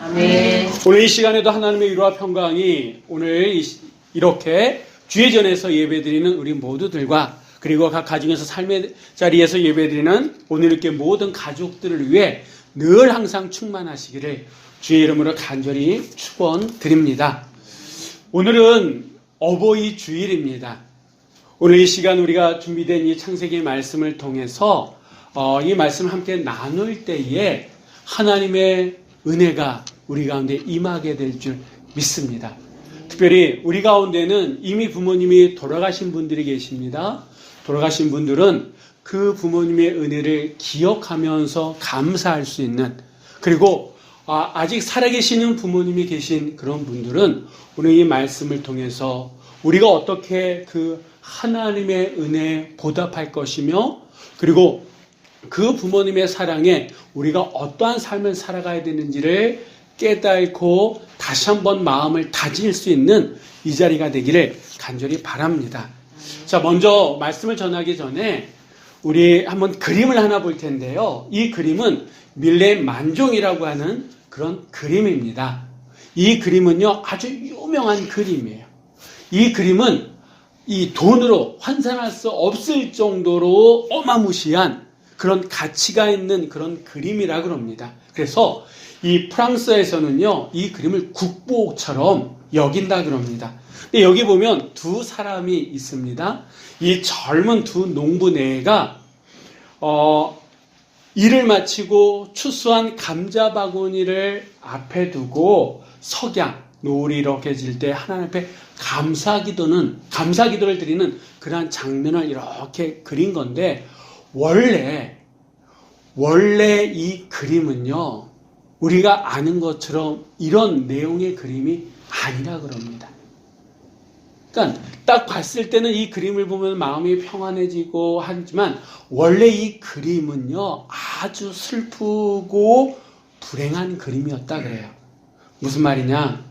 아멘. 오늘 이 시간에도 하나님의 위로와 평강이 오늘 이렇게 주의 전에서 예배드리는 우리 모두들과 그리고 각 가정에서 삶의 자리에서 예배드리는 오늘 이렇게 모든 가족들을 위해 늘 항상 충만하시기를 주의 이름으로 간절히 축원드립니다. 오늘은 어버이 주일입니다. 오늘 이 시간 우리가 준비된 이 창세기 말씀을 통해서 이 말씀을 함께 나눌 때에 하나님의 은혜가 우리 가운데 임하게 될 줄 믿습니다. 특별히 우리 가운데는 이미 부모님이 돌아가신 분들이 계십니다. 돌아가신 분들은 그 부모님의 은혜를 기억하면서 감사할 수 있는, 그리고 아직 살아계시는 부모님이 계신 그런 분들은 오늘 이 말씀을 통해서 우리가 어떻게 그 하나님의 은혜에 보답할 것이며, 그리고 그 부모님의 사랑에 우리가 어떠한 삶을 살아가야 되는지를 깨닫고 다시 한번 마음을 다질 수 있는 이 자리가 되기를 간절히 바랍니다. 자, 먼저 말씀을 전하기 전에 우리 한번 그림을 하나 볼 텐데요. 이 그림은 밀레 만종이라고 하는 그런 그림입니다. 이 그림은요, 아주 유명한 그림이에요. 이 그림은 이 돈으로 환산할 수 없을 정도로 어마무시한 그런 가치가 있는 그런 그림이라 그럽니다. 그래서 이 프랑스에서는요, 이 그림을 국보처럼 여긴다 그럽니다. 근데 여기 보면 두 사람이 있습니다. 이 젊은 두 농부네가 일을 마치고 추수한 감자 바구니를 앞에 두고 석양, 노을이 이렇게 질 때 하나님 앞에 감사기도를 드리는 그러한 장면을 이렇게 그린 건데, 원래 이 그림은요, 우리가 아는 것처럼 이런 내용의 그림이 아니라 그럽니다. 그러니까 딱 봤을 때는 이 그림을 보면 마음이 평안해지고 하지만 원래 이 그림은요, 아주 슬프고 불행한 그림이었다 그래요. 무슨 말이냐?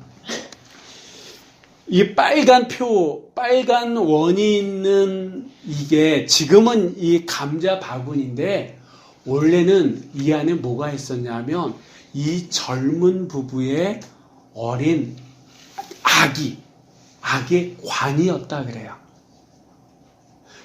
이 빨간 원이 있는 이게 지금은 이 감자 바구니인데, 원래는 이 안에 뭐가 있었냐면 이 젊은 부부의 어린 아기의 관이었다 그래요.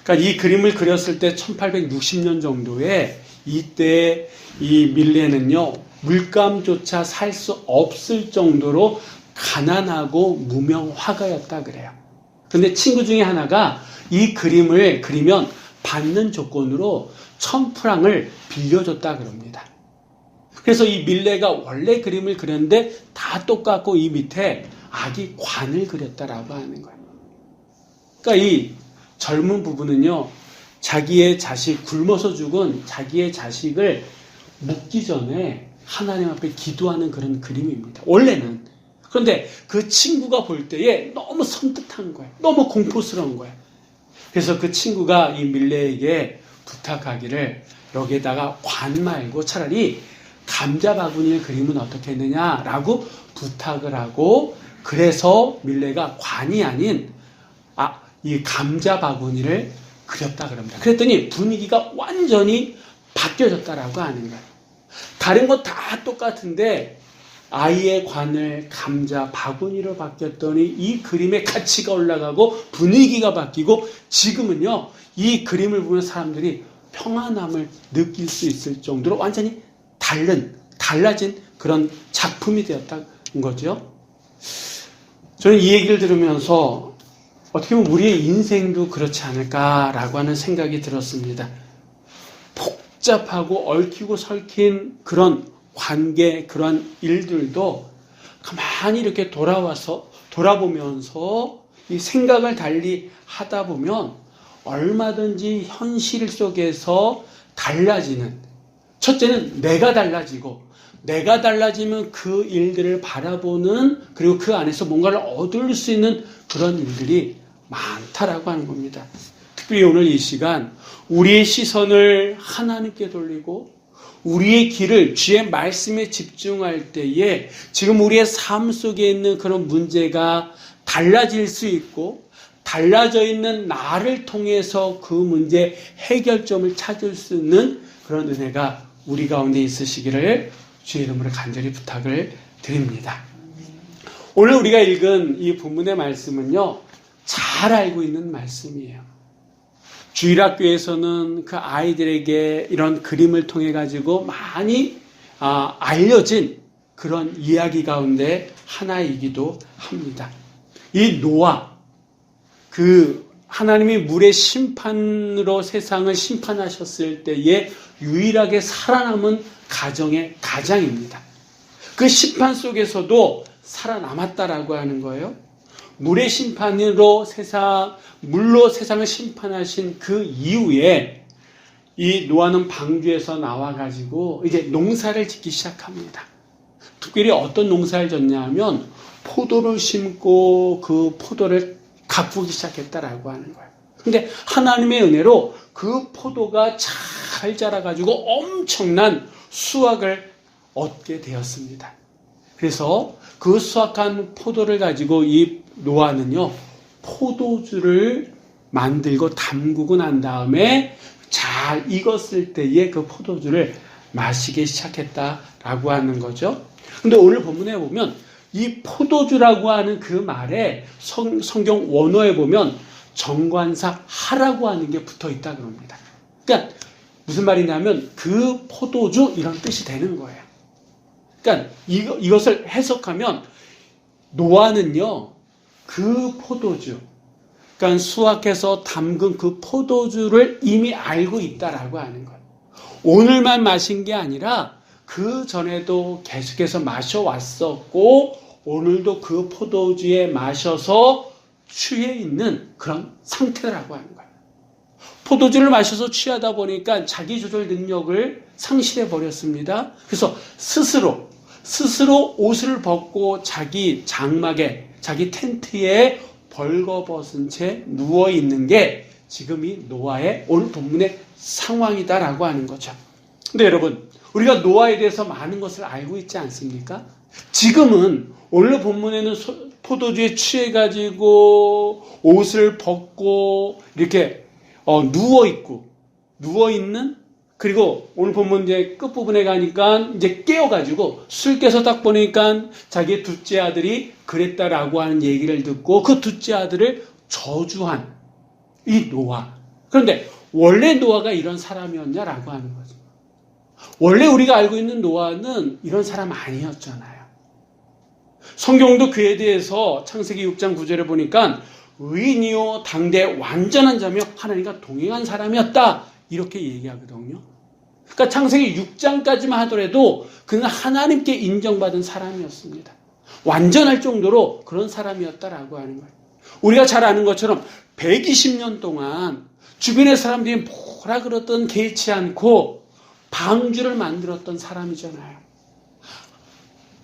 그러니까 이 그림을 그렸을 때 1860년 정도에 이때 이 밀레는요, 물감조차 살 수 없을 정도로 가난하고 무명 화가였다 그래요. 근데 친구 중에 하나가 이 그림을 그리면 받는 조건으로 1000프랑을 빌려줬다 그럽니다. 그래서 이 밀레가 원래 그림을 그렸는데 다 똑같고 이 밑에 아기 관을 그렸다라고 하는 거예요. 그러니까 이 젊은 부부는요, 자기의 자식, 굶어서 죽은 자기의 자식을 묻기 전에 하나님 앞에 기도하는 그런 그림입니다. 원래는. 그런데 그 친구가 볼 때에 너무 섬뜩한 거예요. 너무 공포스러운 거예요. 그래서 그 친구가 이 밀레에게 부탁하기를 여기에다가 관 말고 차라리 감자 바구니의 그림은 어떻게 했느냐라고 부탁을 하고, 그래서 밀레가 관이 아닌 이 감자 바구니를 그렸다 그럽니다. 그랬더니 분위기가 완전히 바뀌어졌다라고 하는 거예요. 다른 거 다 똑같은데 아이의 관을 감자 바구니로 바뀌었더니 이 그림의 가치가 올라가고 분위기가 바뀌고, 지금은요, 이 그림을 보면 사람들이 평안함을 느낄 수 있을 정도로 완전히 달라진 그런 작품이 되었다는 거죠. 저는 이 얘기를 들으면서 어떻게 보면 우리의 인생도 그렇지 않을까라고 하는 생각이 들었습니다. 복잡하고 얽히고 설킨 그런 관계, 그런 일들도 가만히 이렇게 돌아보면서 이 생각을 달리 하다 보면 얼마든지 현실 속에서 달라지는, 첫째는 내가 달라지면 그 일들을 바라보는, 그리고 그 안에서 뭔가를 얻을 수 있는 그런 일들이 많다라고 하는 겁니다. 특별히 오늘 이 시간 우리의 시선을 하나님께 돌리고 우리의 길을 주의 말씀에 집중할 때에 지금 우리의 삶 속에 있는 그런 문제가 달라질 수 있고, 달라져 있는 나를 통해서 그 문제 해결점을 찾을 수 있는 그런 은혜가 우리 가운데 있으시기를 주의 이름으로 간절히 부탁을 드립니다. 오늘 우리가 읽은 이 본문의 말씀은요, 잘 알고 있는 말씀이에요. 주일학교에서는 그 아이들에게 이런 그림을 통해 가지고 많이 알려진 그런 이야기 가운데 하나이기도 합니다. 이 노아, 그 하나님이 물의 심판으로 세상을 심판하셨을 때에 유일하게 살아남은 가정의 가장입니다. 그 심판 속에서도 살아남았다라고 하는 거예요. 물의 심판으로 물로 세상을 심판하신 그 이후에 이 노아는 방주에서 나와가지고 이제 농사를 짓기 시작합니다. 특별히 어떤 농사를 짓냐 하면 포도를 심고 그 포도를 가꾸기 시작했다라고 하는 거예요. 근데 하나님의 은혜로 그 포도가 잘 자라가지고 엄청난 수확을 얻게 되었습니다. 그래서 그 수확한 포도를 가지고 이 노아는요, 포도주를 만들고 담그고 난 다음에 잘 익었을 때에 그 포도주를 마시기 시작했다라고 하는 거죠. 근데 오늘 본문에 보면 이 포도주라고 하는 그 말에 성경 원어에 보면 정관사 하라고 하는 게 붙어 있다 그럽니다. 그러니까 무슨 말이냐면 그 포도주 이런 뜻이 되는 거예요. 그러니까 이것을 해석하면 노아는요, 그 포도주, 그러니까 수확해서 담근 그 포도주를 이미 알고 있다라고 하는 거예요. 오늘만 마신 게 아니라 그 전에도 계속해서 마셔왔었고 오늘도 그 포도주에 마셔서 취해 있는 그런 상태라고 하는 거예요. 포도주를 마셔서 취하다 보니까 자기 조절 능력을 상실해 버렸습니다. 그래서 스스로 옷을 벗고 자기 장막에, 자기 텐트에 벌거벗은 채 누워 있는 게 지금 이 노아의 오늘 본문의 상황이다라고 하는 거죠. 근데 여러분, 우리가 노아에 대해서 많은 것을 알고 있지 않습니까? 지금은 오늘 본문에는 포도주에 취해가지고 옷을 벗고 이렇게 누워있는, 그리고 오늘 본문 이제 끝부분에 가니까 이제 깨어가지고 술 깨서 딱 보니까 자기의 둘째 아들이 그랬다라고 하는 얘기를 듣고 그 둘째 아들을 저주한 이 노아. 그런데 원래 노아가 이런 사람이었냐라고 하는 거죠. 원래 우리가 알고 있는 노아는 이런 사람 아니었잖아요. 성경도 그에 대해서 창세기 6장 9절에 보니까 의인이요 당대 완전한 자며 하나님과 동행한 사람이었다 이렇게 얘기하거든요. 그러니까 창세기 6장까지만 하더라도 그는 하나님께 인정받은 사람이었습니다. 완전할 정도로 그런 사람이었다라고 하는 거예요. 우리가 잘 아는 것처럼 120년 동안 주변의 사람들이 뭐라 그러던 개의치 않고 방주를 만들었던 사람이잖아요.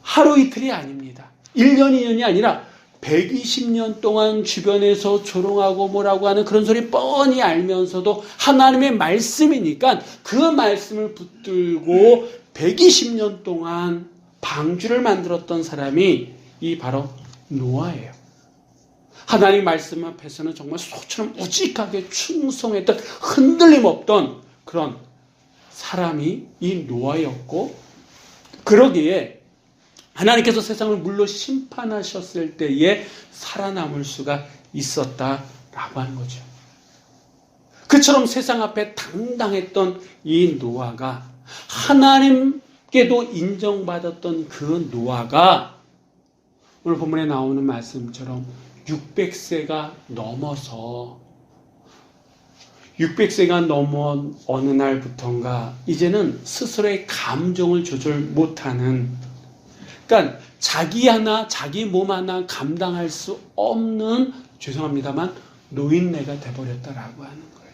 하루 이틀이 아닙니다. 1년, 2년이 아니라 120년 동안 주변에서 조롱하고 뭐라고 하는 그런 소리 뻔히 알면서도 하나님의 말씀이니까 그 말씀을 붙들고 120년 동안 방주를 만들었던 사람이 이 바로 노아예요. 하나님 말씀 앞에서는 정말 소처럼 우직하게 충성했던 흔들림 없던 그런 사람이 이 노아였고, 그러기에 하나님께서 세상을 물로 심판하셨을 때에 살아남을 수가 있었다라고 하는 거죠. 그처럼 세상 앞에 당당했던 이 노아가, 하나님께도 인정받았던 그 노아가 오늘 본문에 나오는 말씀처럼 600세가 넘은 어느 날부터인가 이제는 스스로의 감정을 조절 못하는, 그러니까 자기 몸 하나 감당할 수 없는, 죄송합니다만 노인네가 돼버렸다라고 하는 거예요.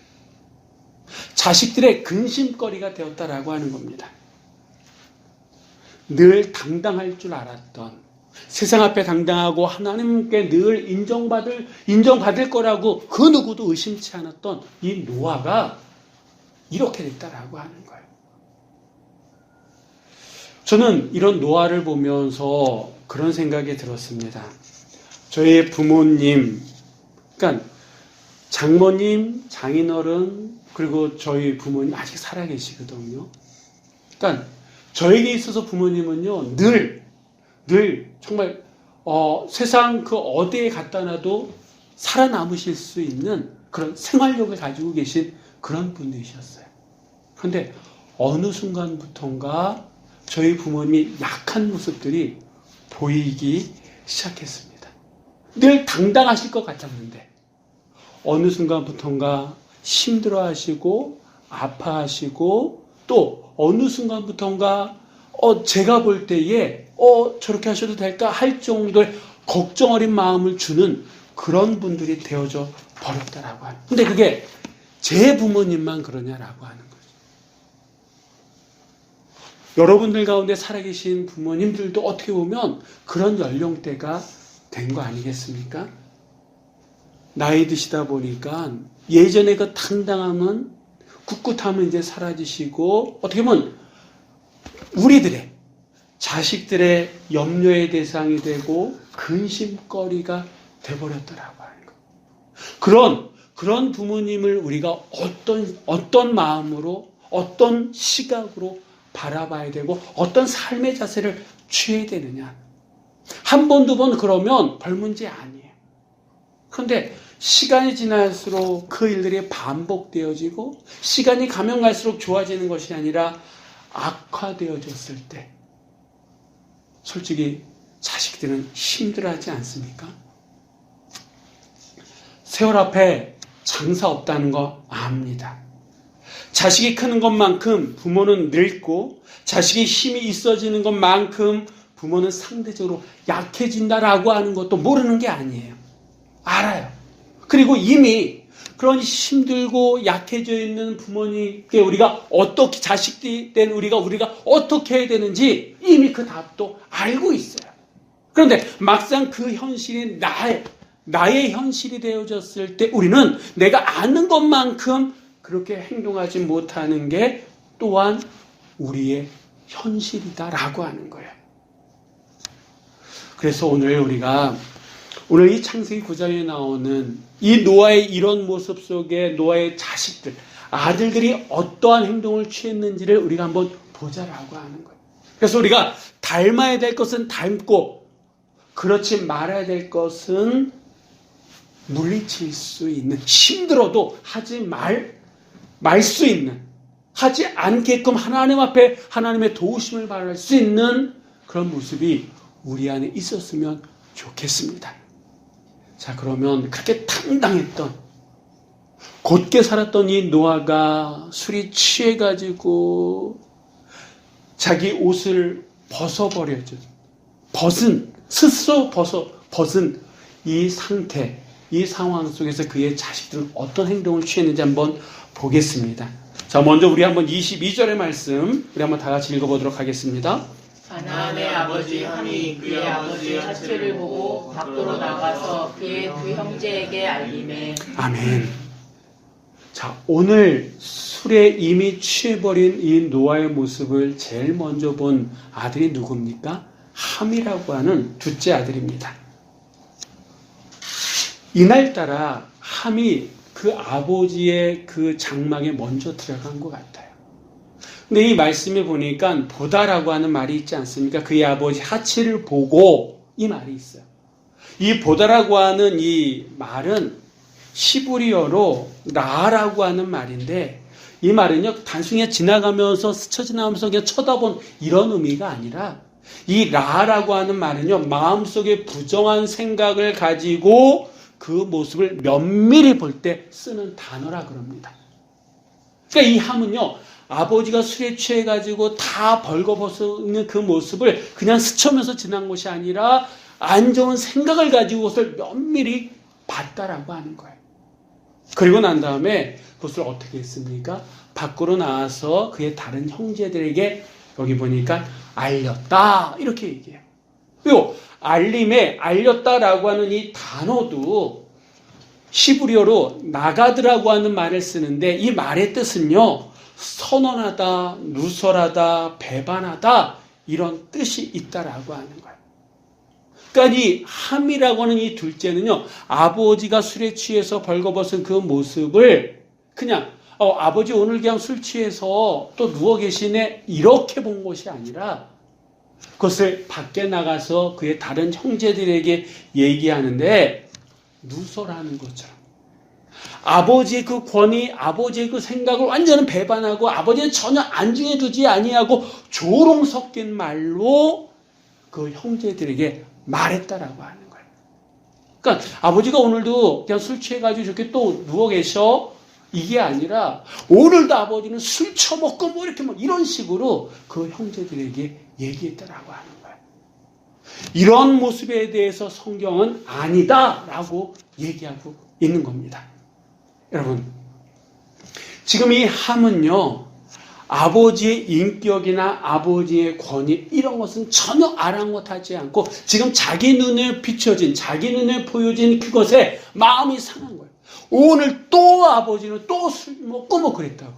자식들의 근심거리가 되었다라고 하는 겁니다. 늘 당당할 줄 알았던, 세상 앞에 당당하고 하나님께 늘 인정받을 거라고 그 누구도 의심치 않았던 이 노아가 이렇게 됐다라고 하는 거예요. 저는 이런 노아를 보면서 그런 생각이 들었습니다. 저희 부모님, 그러니까 장모님, 장인어른, 그리고 저희 부모님 아직 살아계시거든요. 그러니까 저에게 있어서 부모님은요, 늘 정말 세상 그 어디에 갖다 놔도 살아남으실 수 있는 그런 생활력을 가지고 계신 그런 분이셨어요. 그런데 어느 순간부터인가 저희 부모님이 약한 모습들이 보이기 시작했습니다. 늘 당당하실 것 같았는데 어느 순간부터인가 힘들어하시고 아파하시고 또 어느 순간부터인가 제가 볼 때에 저렇게 하셔도 될까 할 정도의 걱정 어린 마음을 주는 그런 분들이 되어져 버렸다라고 하는. 근데 그게 제 부모님만 그러냐라고 하는 거죠. 여러분들 가운데 살아계신 부모님들도 어떻게 보면 그런 연령대가 된 거 아니겠습니까? 나이 드시다 보니까 예전에 그 당당함은 꿋꿋함은 이제 사라지시고 어떻게 보면 우리들의 자식들의 염려의 대상이 되고 근심거리가 돼버렸더라고 하는 거. 그런 부모님을 우리가 어떤 마음으로 어떤 시각으로 바라봐야 되고 어떤 삶의 자세를 취해야 되느냐. 한 번, 두 번 그러면 별 문제 아니에요. 그런데 시간이 지날수록 그 일들이 반복되어지고 시간이 가면 갈수록 좋아지는 것이 아니라 악화되어졌을 때 솔직히 자식들은 힘들어하지 않습니까? 세월 앞에 장사 없다는 거 압니다. 자식이 크는 것만큼 부모는 늙고 자식이 힘이 있어지는 것만큼 부모는 상대적으로 약해진다라고 하는 것도 모르는 게 아니에요. 알아요. 그리고 이미 그런 힘들고 약해져 있는 부모님께 우리가 어떻게 자식이 된 우리가 어떻게 해야 되는지 이미 그 답도 알고 있어요. 그런데 막상 그 현실이 나의 현실이 되어졌을 때 우리는 내가 아는 것만큼 그렇게 행동하지 못하는 게 또한 우리의 현실이다라고 하는 거예요. 그래서 오늘 이 창세기 9장에 나오는 이 노아의 이런 모습 속에 노아의 자식들, 아들들이 어떠한 행동을 취했는지를 우리가 한번 보자라고 하는 거예요. 그래서 우리가 닮아야 될 것은 닮고 그렇지 말아야 될 것은 물리칠 수 있는, 힘들어도 하지 말 수 있는, 하지 않게끔 하나님 앞에 하나님의 도우심을 바랄 수 있는 그런 모습이 우리 안에 있었으면 좋겠습니다. 자, 그러면 그렇게 당당했던, 곧게 살았던 이 노아가 술이 취해가지고 자기 옷을 스스로 벗은 이 상태, 이 상황 속에서 그의 자식들은 어떤 행동을 취했는지 한번 보겠습니다. 자, 먼저 우리 한번 22절의 말씀 우리 한번 다 같이 읽어보도록 하겠습니다. 가나안의 아버지 함이 그의 아버지의 하체를 보고 밖으로 나가서 그의 두 형제에게 알리매. 아멘. 자, 오늘 술에 이미 취해버린 이 노아의 모습을 제일 먼저 본 아들이 누굽니까? 함이라고 하는 둘째 아들입니다. 이날따라 함이 그 아버지의 그 장막에 먼저 들어간 것 같아요. 근데 이 말씀에 보니까 보다라고 하는 말이 있지 않습니까? 그의 아버지 하체를 보고 이 말이 있어요. 이 보다라고 하는 이 말은 히브리어로 라라고 하는 말인데 이 말은요 단순히 지나가면서 스쳐 지나가면서 그냥 쳐다본 이런 의미가 아니라 이 라라고 하는 말은요 마음속에 부정한 생각을 가지고 그 모습을 면밀히 볼 때 쓰는 단어라 그럽니다. 그러니까 이 함은요 아버지가 술에 취해가지고 다 벌거벗는 그 모습을 그냥 스쳐면서 지난 것이 아니라 안 좋은 생각을 가지고 그것을 면밀히 봤다라고 하는 거예요. 그리고 난 다음에 그것을 어떻게 했습니까? 밖으로 나와서 그의 다른 형제들에게 여기 보니까 알렸다 이렇게 얘기해요. 그리고 알림에 알렸다라고 하는 이 단어도 히브리어로 나가드라고 하는 말을 쓰는데 이 말의 뜻은요 선언하다, 누설하다, 배반하다 이런 뜻이 있다라고 하는 거예요. 그러니까 이 함이라고 하는 이 둘째는요 아버지가 술에 취해서 벌거벗은 그 모습을 그냥 아버지 오늘 그냥 술 취해서 또 누워 계시네 이렇게 본 것이 아니라 그것을 밖에 나가서 그의 다른 형제들에게 얘기하는데 누설하는 것처럼 아버지의 그 권위, 아버지의 그 생각을 완전히 배반하고 아버지는 전혀 안중에 두지 아니하고 조롱 섞인 말로 그 형제들에게 말했다라고 하는 거예요. 그러니까 아버지가 오늘도 그냥 술 취해가지고 저렇게 또 누워 계셔 이게 아니라 오늘도 아버지는 술 처먹고 뭐 이렇게 뭐 이런 식으로 그 형제들에게 얘기했다라고 하는 거예요. 이런 모습에 대해서 성경은 아니다라고 얘기하고 있는 겁니다. 여러분, 지금 이 함은요, 아버지의 인격이나 아버지의 권위 이런 것은 전혀 아랑곳하지 않고 지금 자기 눈에 비춰진, 자기 눈에 보여진 그것에 마음이 상한 거예요. 오늘 또 아버지는 또 술 먹고 뭐 그랬다고.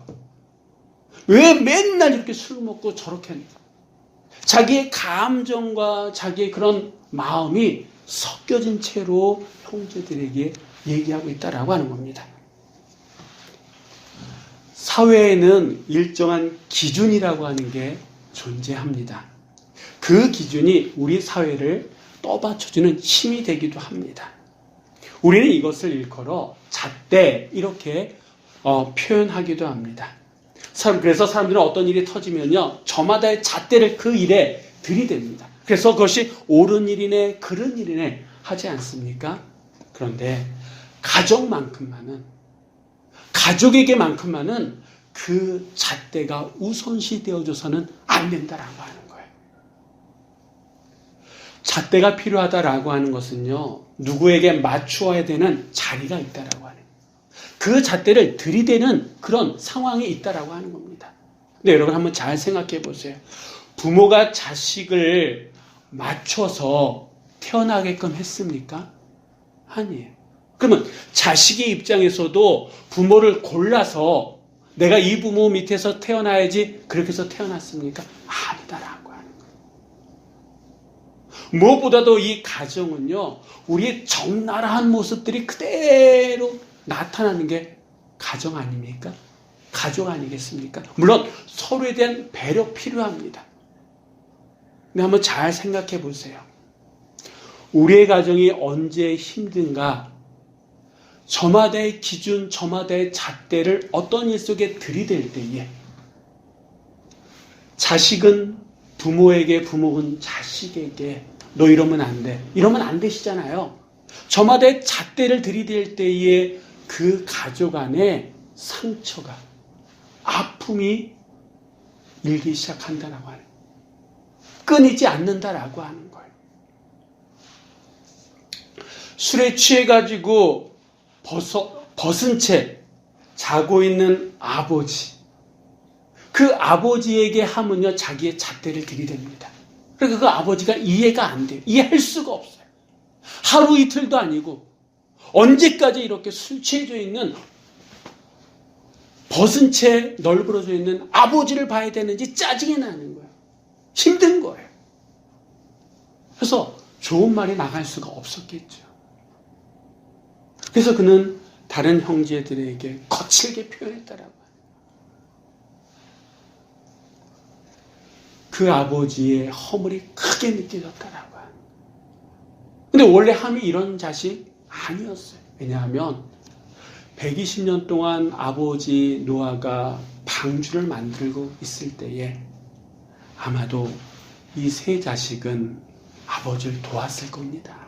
왜 맨날 이렇게 술 먹고 저렇게 했나? 자기의 감정과 자기의 그런 마음이 섞여진 채로 형제들에게 얘기하고 있다라고 하는 겁니다. 사회에는 일정한 기준이라고 하는 게 존재합니다. 그 기준이 우리 사회를 떠받쳐주는 힘이 되기도 합니다. 우리는 이것을 일컬어 잣대 이렇게 표현하기도 합니다. 그래서 사람들은 어떤 일이 터지면요, 저마다의 잣대를 그 일에 들이댑니다. 그래서 그것이 옳은 일이네 그른 일이네 하지 않습니까? 그런데 가족에게만큼만은 그 잣대가 우선시 되어줘서는 안 된다라고 하는 거예요. 잣대가 필요하다라고 하는 것은요, 누구에게 맞추어야 되는 자리가 있다라고 하는 거예요. 그 잣대를 들이대는 그런 상황이 있다라고 하는 겁니다. 근데 여러분 한번 잘 생각해 보세요. 부모가 자식을 맞춰서 태어나게끔 했습니까? 아니에요. 그러면 자식의 입장에서도 부모를 골라서 내가 이 부모 밑에서 태어나야지 그렇게 해서 태어났습니까? 아니다라고 하는 거예요. 무엇보다도 이 가정은요, 우리의 적나라한 모습들이 그대로 나타나는 게 가정 아닙니까? 가족 아니겠습니까? 물론 서로에 대한 배려 필요합니다. 근데 한번 잘 생각해 보세요. 우리의 가정이 언제 힘든가? 저마다의 기준, 저마다의 잣대를 어떤 일 속에 들이댈 때에 자식은 부모에게, 부모는 자식에게 너 이러면 안 돼. 이러면 안 되시잖아요. 저마다의 잣대를 들이댈 때에 그 가족 안에 상처가, 아픔이 일기 시작한다라고 하는, 끊이지 않는다라고 하는 거예요. 술에 취해가지고 벗은 채 자고 있는 아버지, 그 아버지에게 하면요 자기의 잣대를 들이댑니다. 그러니까 그 아버지가 이해가 안 돼요. 이해할 수가 없어요. 하루 이틀도 아니고 언제까지 이렇게 술 취해져 있는, 벗은 채 널브러져 있는 아버지를 봐야 되는지 짜증이 나는 거예요. 힘든 거예요. 그래서 좋은 말이 나갈 수가 없었겠죠. 그래서 그는 다른 형제들에게 거칠게 표현했다라고 해요. 그 아버지의 허물이 크게 느껴졌다라고 해요. 근데 원래 함이 이런 자식 아니었어요. 왜냐하면 120년 동안 아버지 노아가 방주를 만들고 있을 때에 아마도 이 세 자식은 아버지를 도왔을 겁니다.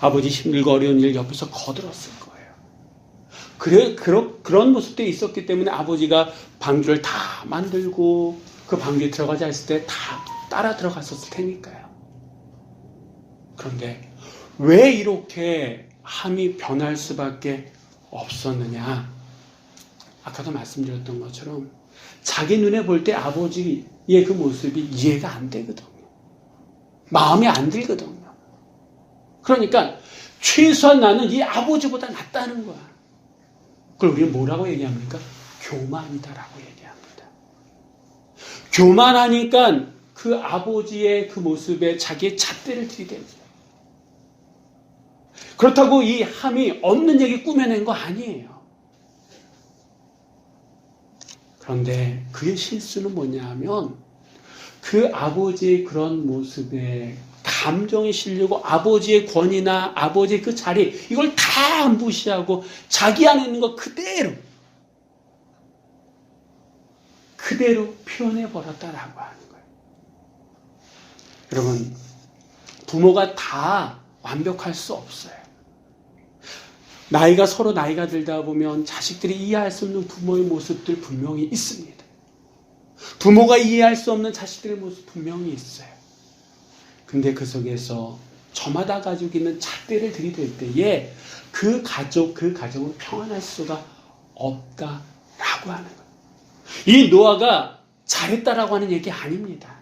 아버지 힘들고 어려운 일 옆에서 거들었을 거예요. 그런 모습들이 있었기 때문에 아버지가 방주를 다 만들고 그 방주에 들어가자 했을 때 다 따라 들어갔었을 테니까요. 그런데 왜 이렇게 함이 변할 수밖에 없었느냐? 아까도 말씀드렸던 것처럼 자기 눈에 볼 때 아버지의 그 모습이 이해가 안 되거든요. 마음에 안 들거든요. 그러니까 최소한 나는 이 아버지보다 낫다는 거야. 그걸 우리는 뭐라고 얘기합니까? 교만이다라고 얘기합니다. 교만하니까 그 아버지의 그 모습에 자기의 잣대를 들이댑니다. 그렇다고 이 함이 없는 얘기 꾸며낸 거 아니에요. 그런데 그의 실수는 뭐냐 하면 그 아버지의 그런 모습에 감정이 실리고 아버지의 권위나 아버지의 그 자리 이걸 다 무시하고 자기 안에 있는 거 그대로 표현해 버렸다라고 하는 거예요. 여러분, 부모가 다 완벽할 수 없어요. 서로 나이가 들다 보면 자식들이 이해할 수 없는 부모의 모습들 분명히 있습니다. 부모가 이해할 수 없는 자식들의 모습 분명히 있어요. 근데 그 속에서 저마다 가지고 있는 잣대를 들이댈 때에 그 가정은 평안할 수가 없다라고 하는 거예요. 이 노아가 잘했다라고 하는 얘기 아닙니다.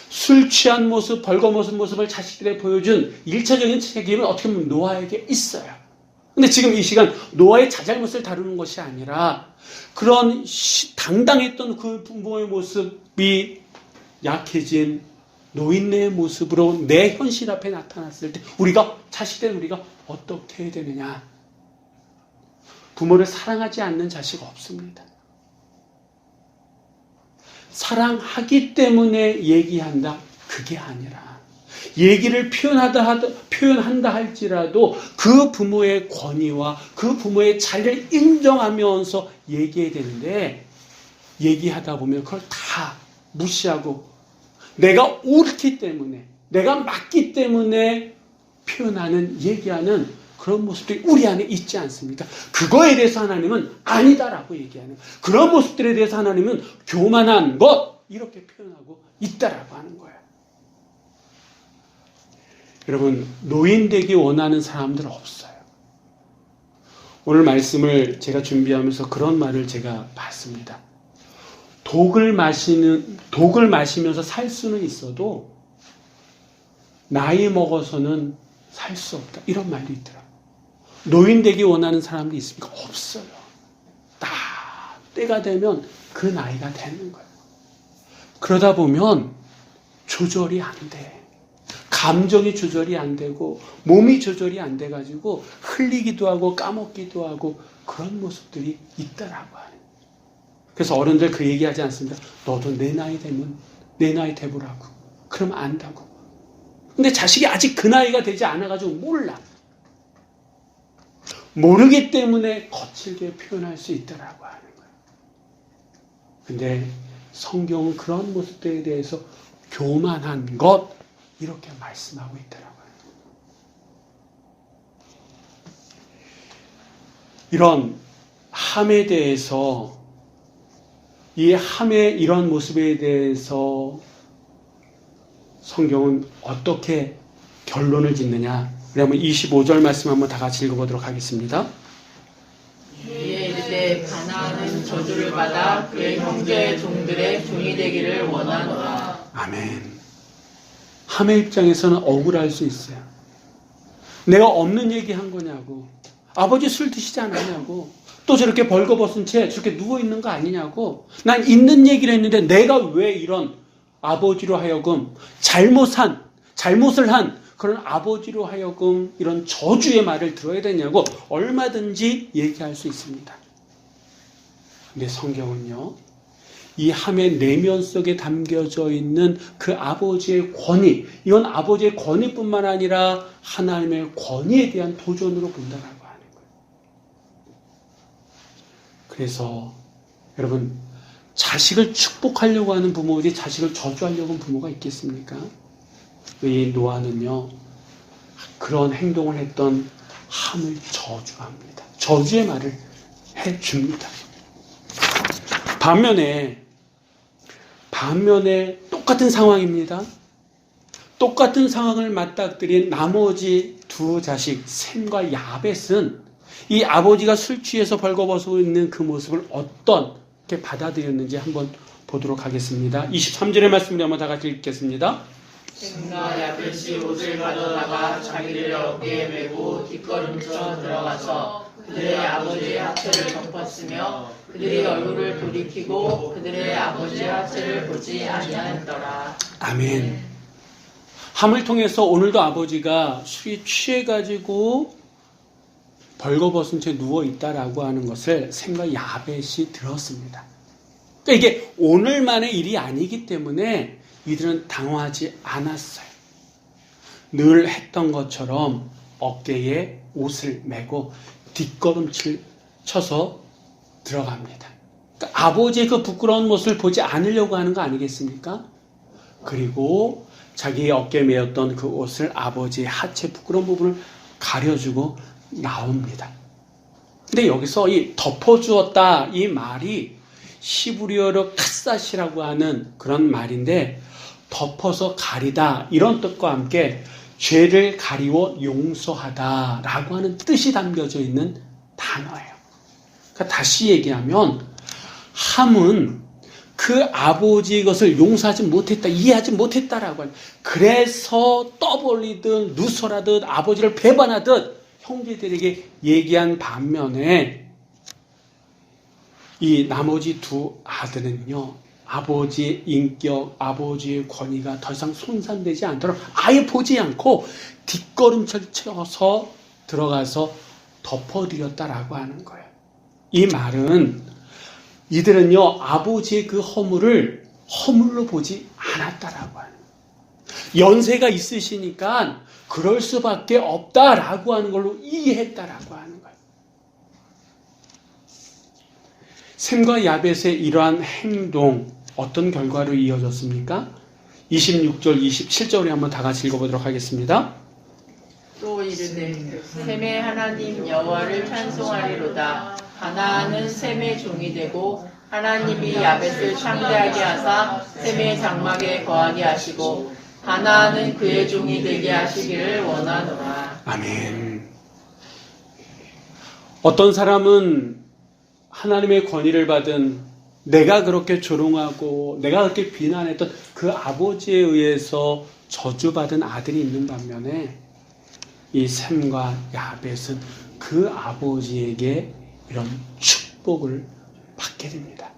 술 취한 모습, 벌거벗은 모습을 자식들에 보여준 1차적인 책임은 어떻게 보면 노아에게 있어요. 근데 지금 이 시간 노아의 자잘못을 다루는 것이 아니라 그런 당당했던 그 부모의 모습이 약해진 노인네의 모습으로 내 현실 앞에 나타났을 때 자식들은 우리가 어떻게 해야 되느냐. 부모를 사랑하지 않는 자식 없습니다. 사랑하기 때문에 얘기한다. 그게 아니라 얘기를 표현한다 할지라도 그 부모의 권위와 그 부모의 자리를 인정하면서 얘기해야 되는데 얘기하다 보면 그걸 다 무시하고 내가 옳기 때문에 내가 맞기 때문에 얘기하는 그런 모습들이 우리 안에 있지 않습니까? 그거에 대해서 하나님은 아니다라고 얘기하는 그런 모습들에 대해서 하나님은 교만한 것 이렇게 표현하고 있다라고 하는 거예요. 여러분, 노인 되기 원하는 사람들 없어요. 오늘 말씀을 제가 준비하면서 그런 말을 제가 봤습니다. 독을 마시면서 살 수는 있어도 나이 먹어서는 살 수 없다. 이런 말도 있더라고요. 노인 되기 원하는 사람도 있습니까? 없어요. 다 때가 되면 그 나이가 되는 거예요. 그러다 보면 조절이 안 돼. 감정이 조절이 안 되고 몸이 조절이 안 돼가지고 흘리기도 하고 까먹기도 하고 그런 모습들이 있다라고 하는 거예요. 그래서 어른들 그 얘기하지 않습니다. 너도 내 나이 되면 내 나이 돼보라고. 그러면 안다고. 근데 자식이 아직 그 나이가 되지 않아가지고 몰라. 모르기 때문에 거칠게 표현할 수 있다라고 하는 거예요. 근데 성경은 그런 모습들에 대해서 교만한 것 이렇게 말씀하고 있다라고 해요. 이런 함에 대해서 이 함의 이런 모습에 대해서 성경은 어떻게 결론을 짓느냐. 그러면 25절 말씀 한번 다 같이 읽어보도록 하겠습니다. 이에 이르되 가나안은 저주를 받아 그의 형제 종들의 종이 되기를 원하노라. 아멘. 함의 입장에서는 억울할 수 있어요. 내가 없는 얘기한 거냐고. 아버지 술 드시지 않았냐고. 또 저렇게 벌거벗은 채 저렇게 누워있는 거 아니냐고. 난 있는 얘기를 했는데 내가 왜 이런 아버지로 하여금 잘못을 한 그런 아버지로 하여금 이런 저주의 말을 들어야 되냐고 얼마든지 얘기할 수 있습니다. 근데 성경은요, 이 함의 내면 속에 담겨져 있는 그 아버지의 권위, 이건 아버지의 권위뿐만 아니라 하나님의 권위에 대한 도전으로 본다라고 하는 거예요. 그래서 여러분, 자식을 축복하려고 하는 부모들이 자식을 저주하려고 하는 부모가 있겠습니까? 이 노아는요, 그런 행동을 했던 함을 저주합니다. 저주의 말을 해줍니다. 반면에 똑같은 상황입니다. 똑같은 상황을 맞닥뜨린 나머지 두 자식 셈과 야벳은 이 아버지가 술 취해서 벌거벗고 있는 그 모습을 어떻게 받아들였는지 한번 보도록 하겠습니다. 23절의 말씀을 한번 다 같이 읽겠습니다. 셈과 야벳이 옷을 가져다가 자기를 어깨에 메고 뒷걸음쳐 들어가서 그들의 아버지의 하체를 덮었으며 그들이 얼굴을 돌이키고 그들의 아버지의 하체를 보지 아니하였더라. 아멘. 함을 통해서 오늘도 아버지가 술이 취해가지고 벌거벗은 채 누워있다라고 하는 것을 셈과 야벳이 들었습니다. 그러니까 이게 오늘만의 일이 아니기 때문에 이들은 당황하지 않았어요. 늘 했던 것처럼 어깨에 옷을 메고 뒷걸음질 쳐서 들어갑니다. 그러니까 아버지의 그 부끄러운 모습을 보지 않으려고 하는 거 아니겠습니까? 그리고 자기의 어깨에 메었던 그 옷을 아버지의 하체 부끄러운 부분을 가려주고 나옵니다. 근데 여기서 이 덮어주었다 이 말이 히브리어로 카사시라고 하는 그런 말인데 덮어서 가리다 이런 뜻과 함께 죄를 가리워 용서하다라고 하는 뜻이 담겨져 있는 단어예요. 그러니까 다시 얘기하면 함은 그 아버지의 것을 용서하지 못했다, 이해하지 못했다라고 하는, 그래서 떠벌리듯 누설하듯 아버지를 배반하듯 형제들에게 얘기한 반면에 이 나머지 두 아들은요, 아버지의 인격, 아버지의 권위가 더 이상 손상되지 않도록 아예 보지 않고 뒷걸음질 쳐서 들어가서 덮어드렸다라고 하는 거예요. 이 말은 이들은요, 아버지의 그 허물을 허물로 보지 않았다라고 하는 거예요. 연세가 있으시니까 그럴 수밖에 없다라고 하는 걸로 이해했다라고 하는 거예요. 셈과 야벳의 이러한 행동, 어떤 결과로 이어졌습니까? 26절, 27절에 한번 다 같이 읽어보도록 하겠습니다. 또 이르되 셈의 하나님 여호와를 찬송하리로다. 가나안은 셈의 종이 되고 하나님이 야벳을 창대하게 하사 셈의 장막에 거하게 하시고 가나안은 그의 종이 되게 하시기를 원하노라. 아멘. 어떤 사람은 하나님의 권위를 받은 내가 그렇게 조롱하고 내가 그렇게 비난했던 그 아버지에 의해서 저주받은 아들이 있는 반면에 이 셈과 야벳은 그 아버지에게 이런 축복을 받게 됩니다.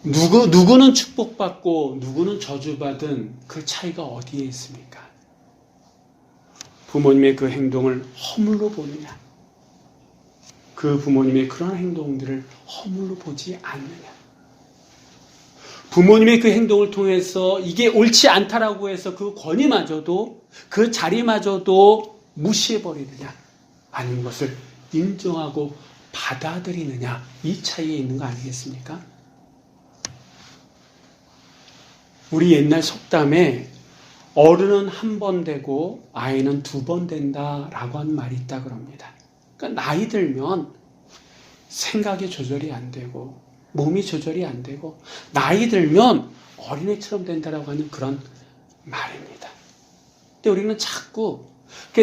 누구는 축복받고 누구는 저주받은 그 차이가 어디에 있습니까? 부모님의 그 행동을 허물로 보느냐, 그 부모님의 그런 행동들을 허물로 보지 않느냐, 부모님의 그 행동을 통해서 이게 옳지 않다라고 해서 그 권위마저도 그 자리마저도 무시해버리느냐, 아닌 것을 인정하고 받아들이느냐, 이 차이에 있는 거 아니겠습니까? 우리 옛날 속담에 어른은 한 번 되고 아이는 두 번 된다라고 하는 말이 있다 그럽니다. 그러니까 나이 들면 생각이 조절이 안 되고 몸이 조절이 안 되고 나이 들면 어린애처럼 된다라고 하는 그런 말입니다. 근데 우리는 자꾸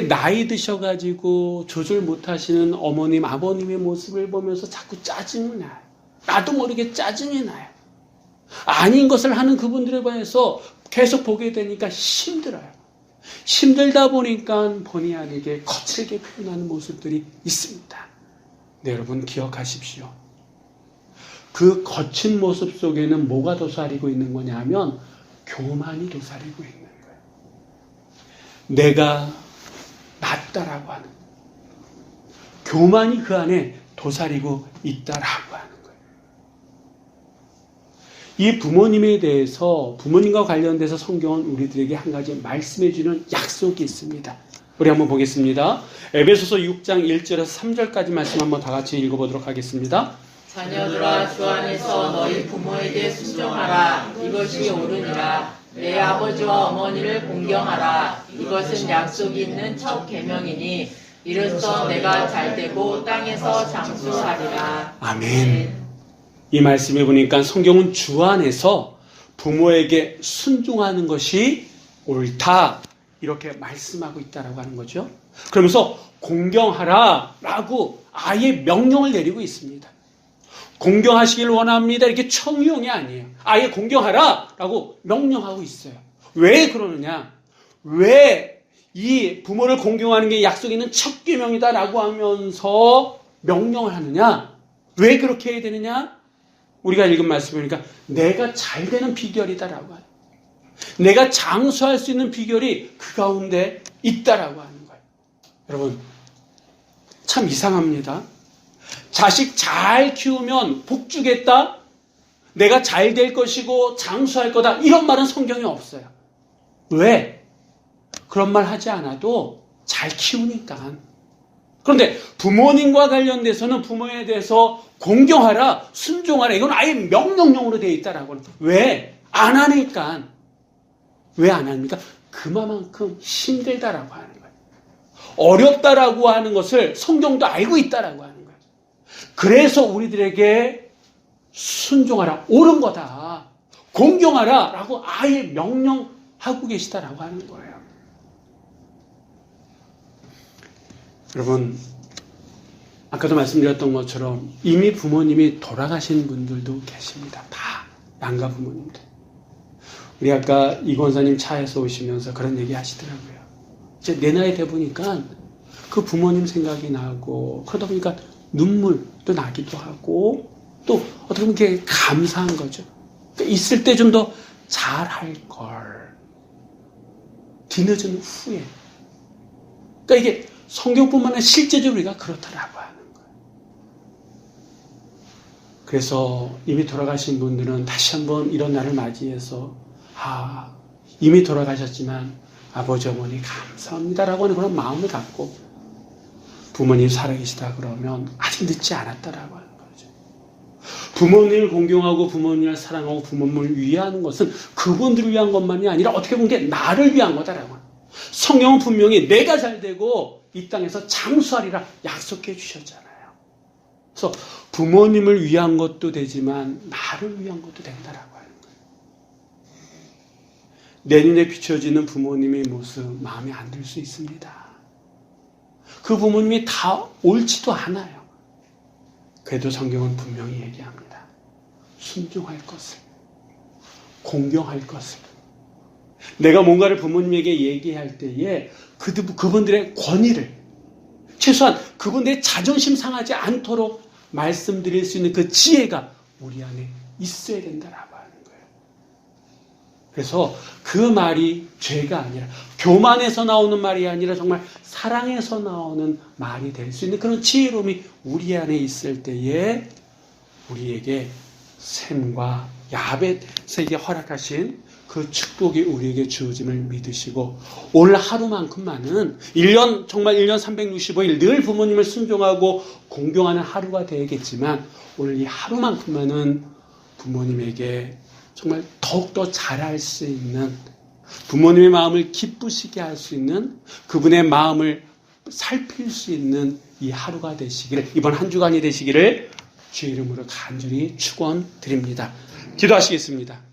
나이 드셔가지고 조절 못하시는 어머님, 아버님의 모습을 보면서 자꾸 짜증이 나요. 나도 모르게 짜증이 나요. 아닌 것을 하는 그분들에 반해서 계속 보게 되니까 힘들어요. 힘들다 보니까 본의 아니게 거칠게 표현하는 모습들이 있습니다. 네, 여러분 기억하십시오. 그 거친 모습 속에는 뭐가 도사리고 있는 거냐 하면 교만이 도사리고 있는 거예요. 내가 낫다라고 하는, 교만이 그 안에 도사리고 있다라고 하는 거예요. 이 부모님에 대해서, 부모님과 관련돼서 성경은 우리들에게 한 가지 말씀해 주는 약속이 있습니다. 우리 한번 보겠습니다. 에베소서 6장 1절에서 3절까지 말씀 한번 다 같이 읽어보도록 하겠습니다. 자녀들아, 주 안에서 너희 부모에게 순종하라. 이것이 옳으니라. 내 아버지와 어머니를 공경하라. 이것은 약속이 있는 첫 계명이니 이로써 내가 잘되고 땅에서 장수하리라. 아멘. 이 말씀에 보니까 성경은 주 안에서 부모에게 순종하는 것이 옳다, 이렇게 말씀하고 있다라고 하는 거죠. 그러면서 공경하라라고 아예 명령을 내리고 있습니다. 공경하시길 원합니다, 이렇게 청유형이 아니에요. 아예 공경하라라고 명령하고 있어요. 왜 그러느냐? 왜 이 부모를 공경하는 게 약속 있는 첫 계명이다라고 하면서 명령을 하느냐? 왜 그렇게 해야 되느냐? 우리가 읽은 말씀이니까 내가 잘 되는 비결이다라고 하는, 내가 장수할 수 있는 비결이 그 가운데 있다라고 하는 거예요. 여러분, 참 이상합니다. 자식 잘 키우면 복 주겠다. 내가 잘 될 것이고 장수할 거다. 이런 말은 성경에 없어요. 왜? 그런 말 하지 않아도 잘 키우니까. 그런데 부모님과 관련돼서는 부모에 대해서 공경하라, 순종하라. 이건 아예 명령형으로 되어 있다라고. 왜? 안 하니까. 왜 안 합니까? 그만큼 힘들다라고 하는 거예요. 어렵다라고 하는 것을 성경도 알고 있다라고 하는 거예요. 그래서 우리들에게 순종하라, 옳은 거다, 공경하라 라고 아예 명령하고 계시다라고 하는 거예요. 여러분, 아까도 말씀드렸던 것처럼 이미 부모님이 돌아가신 분들도 계십니다. 다 양가 부모님들. 우리 아까 이 권사님 차에서 오시면서 그런 얘기 하시더라고요. 이제 내 나이 돼 보니까 그 부모님 생각이 나고, 그러다 보니까 눈물도 나기도 하고, 또 어떻게 보면 이게 감사한 거죠. 그러니까 있을 때 좀 더 잘할 걸. 뒤늦은 후에. 그러니까 이게 성경뿐만 아니라 실제적으로 우리가 그렇다라고 하는 거예요. 그래서 이미 돌아가신 분들은 다시 한번 이런 날을 맞이해서 이미 돌아가셨지만 아버지 어머니 감사합니다라고 하는 그런 마음을 갖고, 부모님 살아계시다 그러면 아직 늦지 않았다라고 하는 거죠. 부모님을 공경하고 부모님을 사랑하고 부모님을 위하는 것은 그분들을 위한 것만이 아니라 어떻게 보면 게 나를 위한 거다라고 하는 거예요. 성경은 분명히 내가 잘 되고 이 땅에서 장수하리라 약속해 주셨잖아요. 그래서 부모님을 위한 것도 되지만 나를 위한 것도 된다라고 하는 거예요. 내 눈에 비춰지는 부모님의 모습 마음에 안 들 수 있습니다. 그 부모님이 다 옳지도 않아요. 그래도 성경은 분명히 얘기합니다. 순종할 것을, 공경할 것을. 내가 뭔가를 부모님에게 얘기할 때에 그분들의 권위를, 최소한 그분들의 자존심 상하지 않도록 말씀드릴 수 있는 그 지혜가 우리 안에 있어야 된다라고 하는 거예요. 그래서 그 말이 죄가 아니라, 교만에서 나오는 말이 아니라 정말 사랑에서 나오는 말이 될 수 있는 그런 지혜로움이 우리 안에 있을 때에 우리에게 셈과 야벳에게 허락하신 그 축복이 우리에게 주어짐을 믿으시고, 오늘 하루만큼만은 1년 365일 늘 부모님을 순종하고 공경하는 하루가 되겠지만, 오늘 이 하루만큼만은 부모님에게 정말 더욱더 잘할 수 있는, 부모님의 마음을 기쁘시게 할 수 있는, 그분의 마음을 살필 수 있는 이 하루가 되시기를, 이번 한 주간이 되시기를 주의 이름으로 간절히 축원드립니다. 기도하시겠습니다.